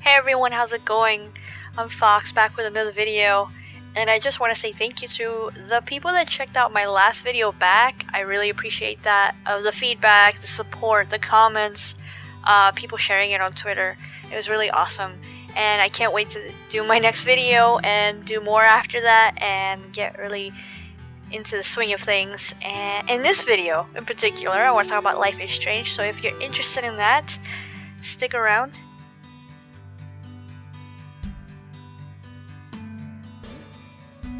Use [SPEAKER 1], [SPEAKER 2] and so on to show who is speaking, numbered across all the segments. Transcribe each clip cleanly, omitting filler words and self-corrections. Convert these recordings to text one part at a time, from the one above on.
[SPEAKER 1] Hey everyone, how's it going? I'm Fox, back with another video, and I just want to say thank you to the people that checked out my last video back. I really appreciate that. The feedback, the support, the comments, people sharing it on Twitter. It was really awesome, and I can't wait to do my next video and do more after that and get really into the swing of things. And in this video in particular, I want to talk about Life is Strange, so if you're interested in that, stick around.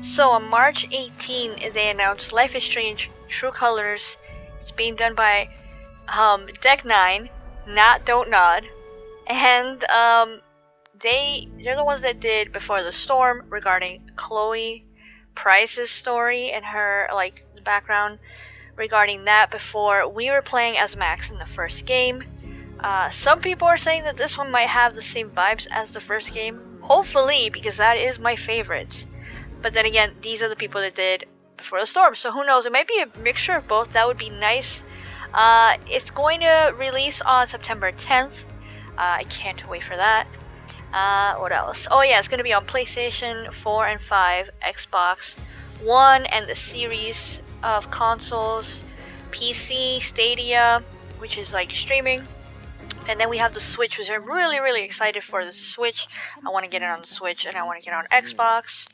[SPEAKER 1] So on March 18, they announced Life is Strange True Colors. It's being done by Deck 9, not Don't Nod, and they're the ones that did Before the Storm regarding Chloe Price's story and her background regarding that. Before, we were playing as Max in the first game. Some people are saying that this one might have the same vibes as the first game. Hopefully, because that is my favorite. But then again, these are the people that did Before the Storm, so who knows? It might be a mixture of both. That would be nice. It's going to release on September 10th. I can't wait for that. What else? Oh yeah, it's going to be on PlayStation 4 and 5, Xbox One, and the series of consoles, PC, Stadia, which is like streaming. And then we have the Switch, which I'm really excited for. The Switch, I want to get it on the Switch, and I want to get it on Xbox.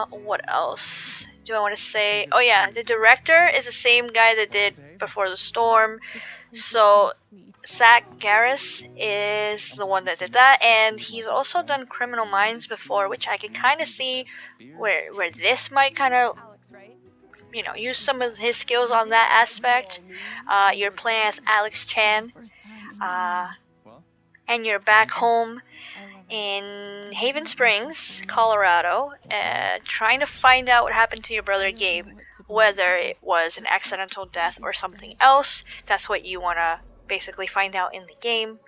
[SPEAKER 1] What else do I want to say? Oh yeah, the director is the same guy that did Before the Storm. So Zach Garris is the one that did that, and he's also done Criminal Minds before, which I can kind of see where this might kind of, use some of his skills on that aspect. You're playing as Alex Chan, and you're back home in Haven Springs, Colorado, trying to find out what happened to your brother Gabe, whether it was an accidental death or something else. That's what you want to basically find out in the game.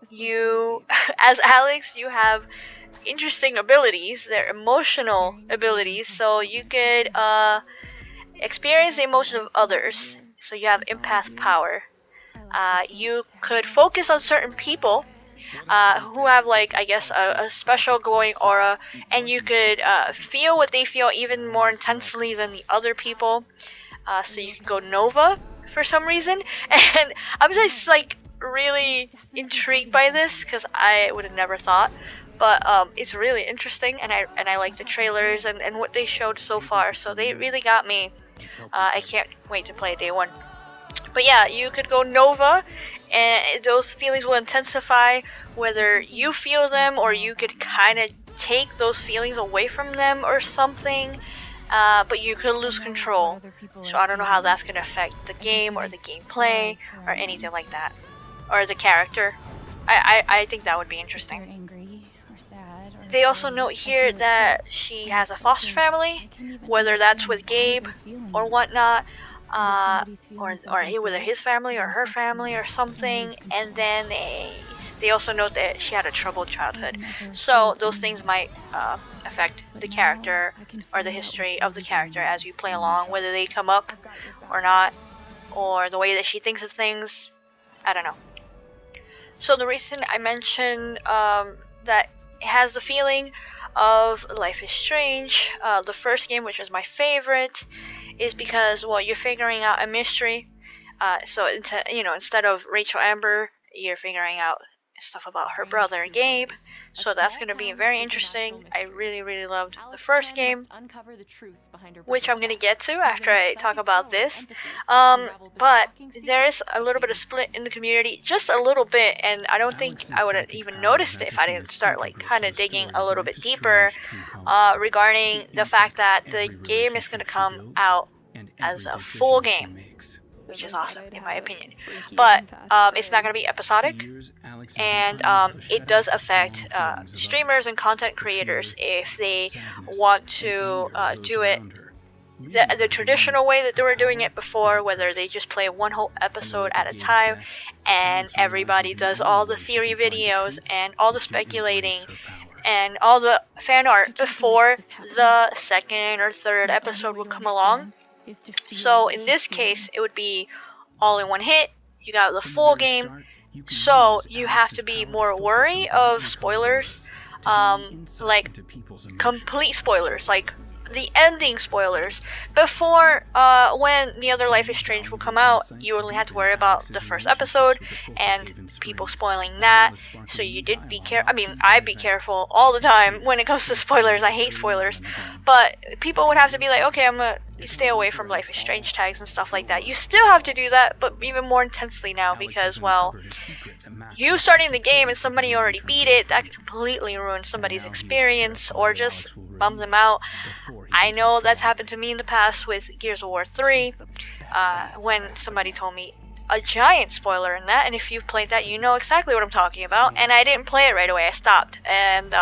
[SPEAKER 1] You, as Alex, you have interesting abilities. They're emotional abilities, so you could experience the emotions of others. So you have empath power. You could focus on certain people who have a special glowing aura, and you could feel what they feel even more intensely than the other people. So you can go Nova for some reason, and I'm just really intrigued by this because I would have never thought. But it's really interesting, and I like the trailers and what they showed so far. So they really got me. I can't wait to play day one. But yeah, you could go Nova, and those feelings will intensify whether you feel them or you could kind of take those feelings away from them or something. But you could lose control. So I don't know how that's going to affect the game or the gameplay or anything like that. Or the character. I think that would be interesting. They also note here that she has a foster family, whether that's with Gabe or whatnot. Or whether his family or her family or something, and then they also note that she had a troubled childhood. So those things might affect the character or the history of the character as you play along, whether they come up or not, or the way that she thinks of things. I don't know. So the reason I mentioned that it has the feeling of Life is Strange, the first game, which was my favorite, is because, well, you're figuring out a mystery. So instead of Rachel Amber, you're figuring out stuff about her brother Gabe. So that's going to be very interesting. I really loved the first game, which I'm going to get to after I talk about this. But there is a little bit of split in the community, just a little bit, and I don't think I would have even noticed it if I didn't start kind of digging a little bit deeper regarding the fact that the game is going to come out as a full game, which is awesome in my opinion. But it's not going to be episodic, and it does affect streamers and content creators if they want to do it the traditional way that they were doing it before, whether they just play one whole episode at a time and everybody does all the theory videos and all the speculating and all the fan art before the second or third episode would come along. So in this case, it would be all in one hit. You got the full game, So you have to be more wary of spoilers, like complete spoilers, like the ending spoilers. Before, when the other Life is Strange will come out, you only had to worry about the first episode and people spoiling that. So you did be careful. I mean, I be careful all the time when it comes to spoilers. I hate spoilers, but people would have to be like, okay, I'm gonna stay away from Life is Strange tags and stuff like that. You still have to do that, but even more intensely now because, well, you starting the game and somebody already beat it, that could completely ruin somebody's experience or just bum them out. I know that's happened to me in the past with Gears of War 3, when somebody told me a giant spoiler in that, and if you've played that, you know exactly what I'm talking about, and I didn't play it right away. I stopped, and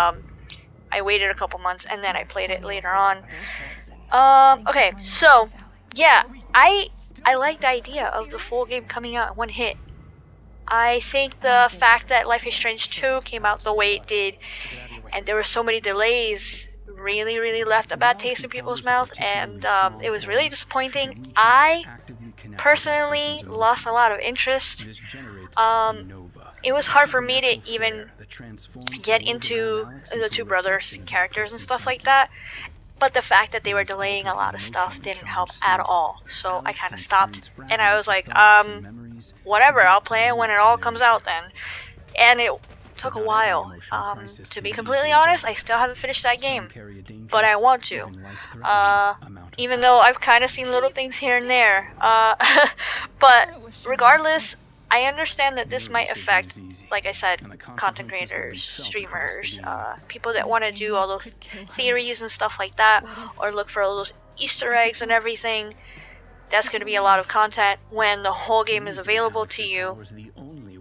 [SPEAKER 1] I waited a couple months, and then I played it later on. Okay, so, yeah, I like the idea of the full game coming out in one hit. I think the fact that Life is Strange 2 came out the way it did, and there were so many delays, really left a bad taste in people's mouth, and it was really disappointing. I personally lost a lot of interest. It was hard for me to even get into the two brothers' characters and stuff like that. But the fact that they were delaying a lot of stuff didn't help at all. So I kind of stopped. And I was like, whatever, I'll play it when it all comes out then. And it took a while. To be completely honest, I still haven't finished that game. But I want to. Even though I've kind of seen little things here and there. But regardless, I understand that this might affect, like I said, content creators, streamers, people that want to do all those theories and stuff like that, or look for all those Easter eggs and everything. That's going to be a lot of content when the whole game is available to you.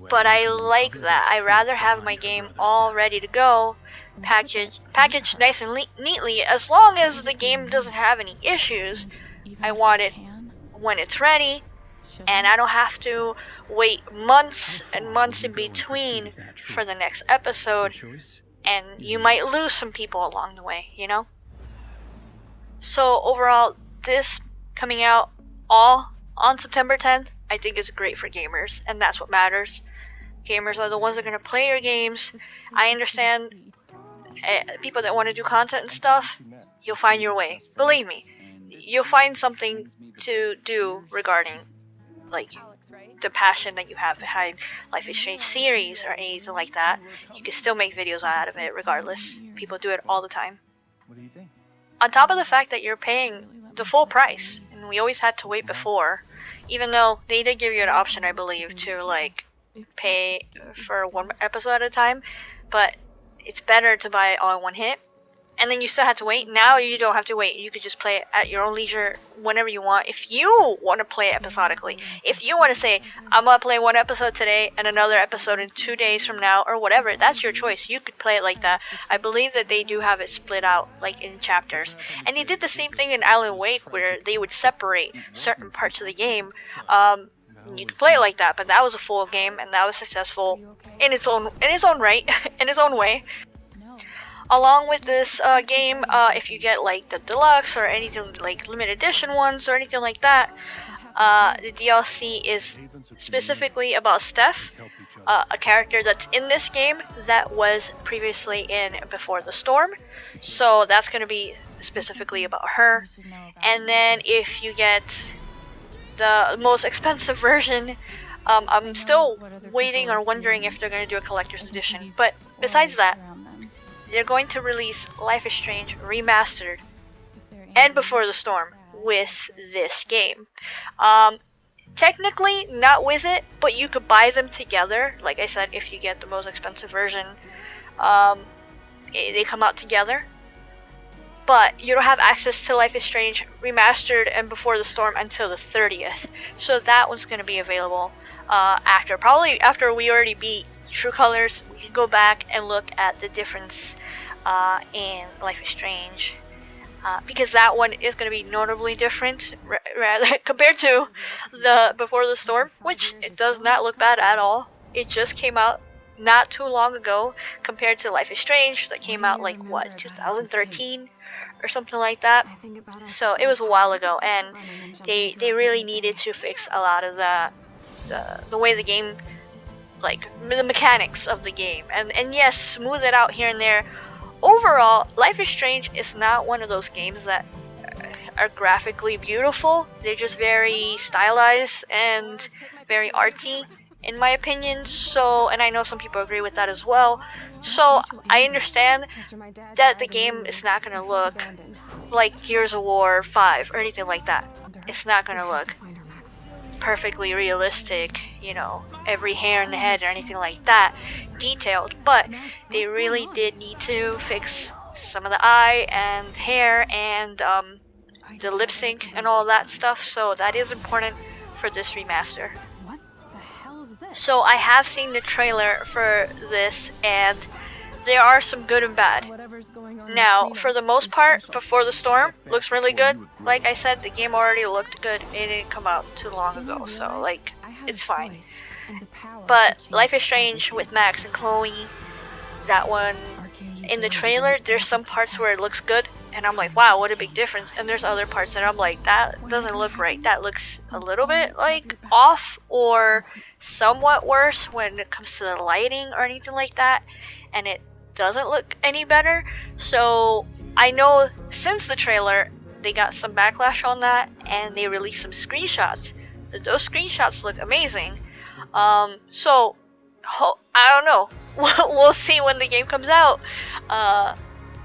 [SPEAKER 1] But I like that. I rather have my game all ready to go, packaged nice and neatly. As long as the game doesn't have any issues, I want it when it's ready. And I don't have to wait months and months in between for the next episode. And you might lose some people along the way, you know? So overall, this coming out all on September 10th, I think is great for gamers. And that's what matters. Gamers are the ones that are going to play your games. I understand people that want to do content and stuff, you'll find your way. Believe me, you'll find something to do regarding like the passion that you have behind Life is Strange series or anything like that. You can still make videos out of it regardless. People do it all the time. On top of the fact that you're paying the full price, and we always had to wait before, even though they did give you an option, I believe, to like pay for one episode at a time, but it's better to buy it all in one hit. And then you still have to wait. Now you don't have to wait. You could just play it at your own leisure whenever you want. If you want to play it episodically. If you want to say, I'm going to play one episode today and another episode in 2 days from now or whatever, that's your choice. You could play it like that. I believe that they do have it split out like in chapters. And they did the same thing in Alan Wake where they would separate certain parts of the game. You could play it like that, but that was a full game and that was successful in its own right, in its own way. Along with this game, if you get like the deluxe or anything like limited edition ones or anything like that, the DLC is specifically about Steph, a character that's in this game that was previously in Before the Storm. So that's going to be specifically about her. And then if you get the most expensive version, I'm still waiting or wondering if they're going to do a collector's edition. But besides that, they're going to release Life is Strange Remastered and Before the Storm with this game. Technically, not with it, but you could buy them together. Like I said, if you get the most expensive version, they come out together. But you don't have access to Life is Strange Remastered and Before the Storm until the 30th. So that one's going to be available probably after we already beat True Colors. We can go back and look at the difference in Life is Strange, because that one is going to be notably different compared to the Before the Storm, which it does not look bad at all. It just came out not too long ago compared to Life is Strange that came out like 2013 or something like that. So it was a while ago, and they really needed to fix a lot of the way the game like the mechanics of the game, and yes, smooth it out here and there. Overall, Life is Strange is not one of those games that are graphically beautiful. They're just very stylized and very artsy, in my opinion. So, and I know some people agree with that as well. So I understand that the game is not gonna look like Gears of War 5 or anything like that. It's not gonna look perfectly realistic, you know, every hair in the head or anything like that, detailed, but they really did need to fix some of the eye and hair and the lip sync and all that stuff, so that is important for this remaster.
[SPEAKER 2] What the hell is this?
[SPEAKER 1] So I have seen the trailer for this, and there are some good and bad. Now, for the most part, Before the Storm looks really good. Like I said, the game already looked good. It didn't come out too long ago, so like, it's fine. But Life is Strange with Max and Chloe, that one, in the trailer, there's some parts where it looks good, and I'm like, wow, what a big difference. And there's other parts that I'm like, that doesn't look right. That looks a little bit like off or somewhat worse when it comes to the lighting or anything like that, and it doesn't look any better. So I know since the trailer they got some backlash on that, and they released some screenshots. Those screenshots look amazing. So I don't know. We'll see when the game comes out.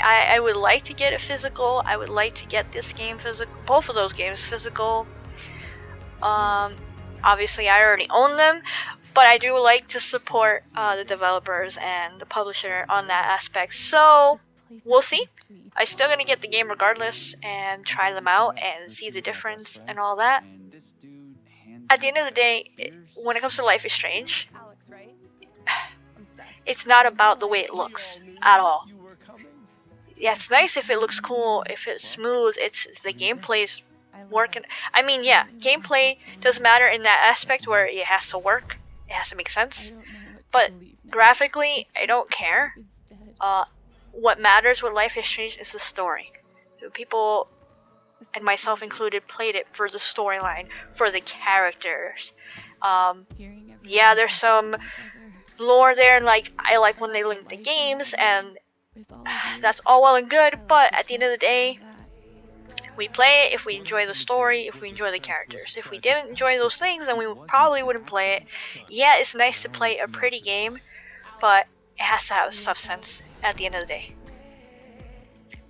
[SPEAKER 1] I would like to get it physical. I would like to get this game physical, both of those games physical. Obviously I already own them, but I do like to support the developers and the publisher on that aspect. So we'll see. I'm still gonna get the game regardless and try them out and see the difference and all that. At the end of the day, when it comes to Life is Strange, it's not about the way it looks at all. Yeah, it's nice if it looks cool, if it's smooth, it's the gameplay's working. I mean, yeah, gameplay does matter in that aspect where it has to work, it has to make sense. But graphically, I don't care. What matters with Life is Strange is the story. People, and myself included, played it for the storyline, for the characters. Yeah, there's some lore there, and like I like when they link the games, and that's all well and good, but at the end of the day, we play it if we enjoy the story, if we enjoy the characters. If we didn't enjoy those things, then we probably wouldn't play it. Yeah, it's nice to play a pretty game, but it has to have substance at the end of the day.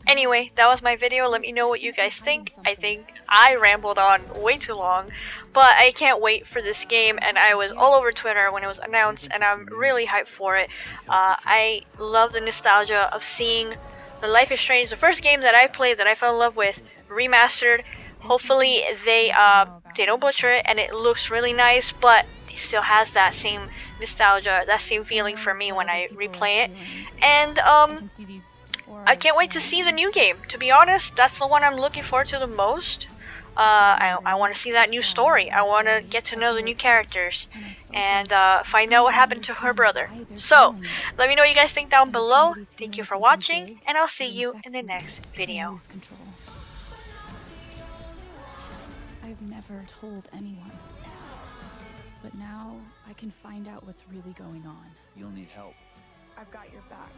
[SPEAKER 1] Anyway, that was my video. Let me know what you guys think. I think I rambled on way too long, but I can't wait for this game, and I was all over Twitter when it was announced, and I'm really hyped for it. I love the nostalgia of seeing the Life is Strange, the first game that I played that I fell in love with, remastered. Hopefully they don't butcher it and it looks really nice, but it still has that same nostalgia, that same feeling for me when I replay it. And I can't wait to see the new game. To be honest, that's the one I'm looking forward to the most. I want to see that new story. I want to get to know the new characters and find out what happened to her brother. So, let me know what you guys think down below. Thank you for watching, and I'll see you in the next video.
[SPEAKER 2] I've never told anyone, but now I can find out what's really going on.
[SPEAKER 3] You'll need help.
[SPEAKER 4] I've got your back.